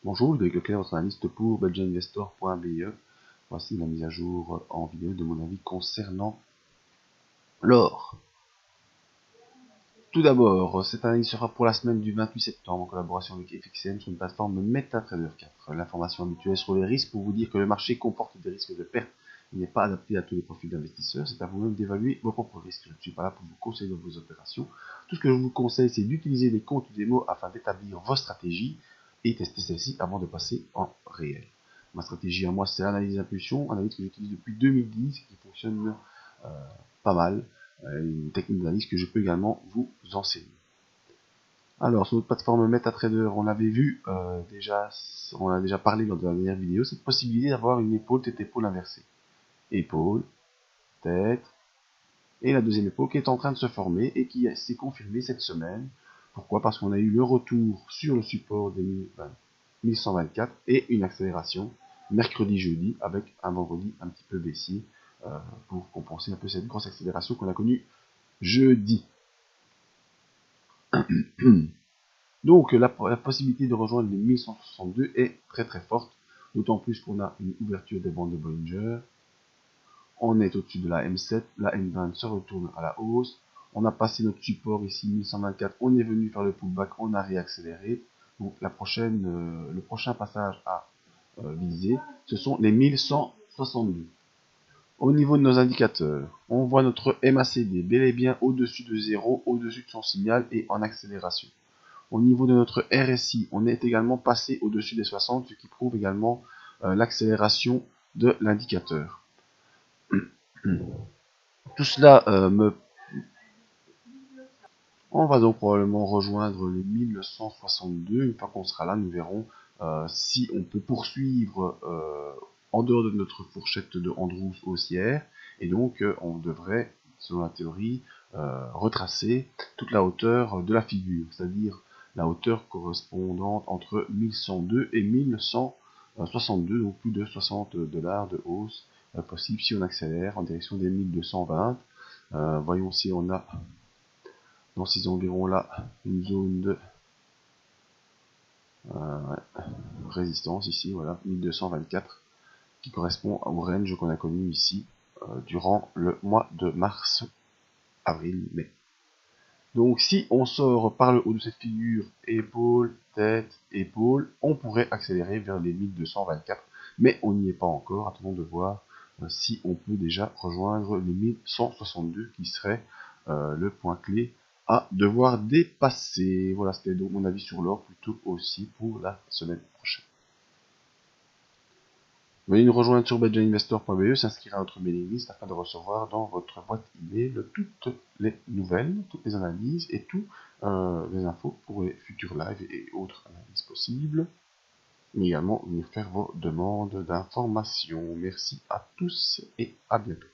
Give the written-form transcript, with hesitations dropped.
Bonjour, Ludovic Leclerc, votre analyste pour budgetinvestor.be. Voici la mise à jour en vidéo de mon avis concernant l'or. Tout d'abord, cette analyse sera pour la semaine du 28 septembre en collaboration avec FXM sur une plateforme MetaTrader 4. L'information habituelle sur les risques pour vous dire que le marché comporte des risques de perte. Il n'est pas adapté à tous les profils d'investisseurs. C'est à vous-même d'évaluer vos propres risques. Je ne suis pas là pour vous conseiller dans vos opérations. Tout ce que je vous conseille, c'est d'utiliser des comptes démo afin d'établir vos stratégies et tester celles-ci avant de passer en réel. Ma stratégie à moi, c'est l'analyse d'impulsion, analyse que j'utilise depuis 2010 qui fonctionne pas mal. Une technique d'analyse que je peux également vous enseigner. Alors, sur notre plateforme MetaTrader, on avait vu on a déjà parlé dans la dernière vidéo, cette possibilité d'avoir une épaule tête-épaule inversée. Épaule, tête, et la deuxième épaule qui est en train de se former et qui s'est confirmée cette semaine. Pourquoi? Parce qu'on a eu le retour sur le support des 1124 et une accélération mercredi-jeudi avec un vendredi un petit peu baissier pour compenser un peu cette grosse accélération qu'on a connue jeudi. Donc la possibilité de rejoindre les 1162 est très très forte, d'autant plus qu'on a une ouverture des bandes de Bollinger. On est au-dessus de la M7, la M20 se retourne à la hausse. On a passé notre support ici 1124, on est venu faire le pullback, on a réaccéléré. Donc le prochain passage à viser, ce sont les 1162. Au niveau de nos indicateurs, on voit notre MACD bel et bien au-dessus de 0, au-dessus de son signal et en accélération. Au niveau de notre RSI, on est également passé au-dessus des 60, ce qui prouve également l'accélération de l'indicateur. Tout cela On va donc probablement rejoindre les 1162. Une fois qu'on sera là, nous verrons si on peut poursuivre en dehors de notre fourchette de Andrews haussière. Et donc, on devrait, selon la théorie, retracer toute la hauteur de la figure, c'est-à-dire la hauteur correspondante entre 1102 et 1162, donc plus de $60 de hausse possible si on accélère en direction des 1220. Voyons si on a dans ces environs-là une zone de résistance ici, voilà, 1224, qui correspond au range qu'on a connu ici durant le mois de mars, avril, mai. Donc si on sort par le haut de cette figure, épaule, tête, épaule, on pourrait accélérer vers les 1224, mais on n'y est pas encore. Attendons de voir si on peut déjà rejoindre les 1162 qui serait le point clé à devoir dépasser. Voilà, c'était donc mon avis sur l'or plutôt aussi pour la semaine prochaine. Veuillez nous rejoindre sur budgetinvestor.be, s'inscrire à notre mailing list afin de recevoir dans votre boîte email toutes les nouvelles, toutes les analyses et toutes les infos pour les futurs lives et autres analyses possibles. Mais également venir faire vos demandes d'informations. Merci à tous et à bientôt.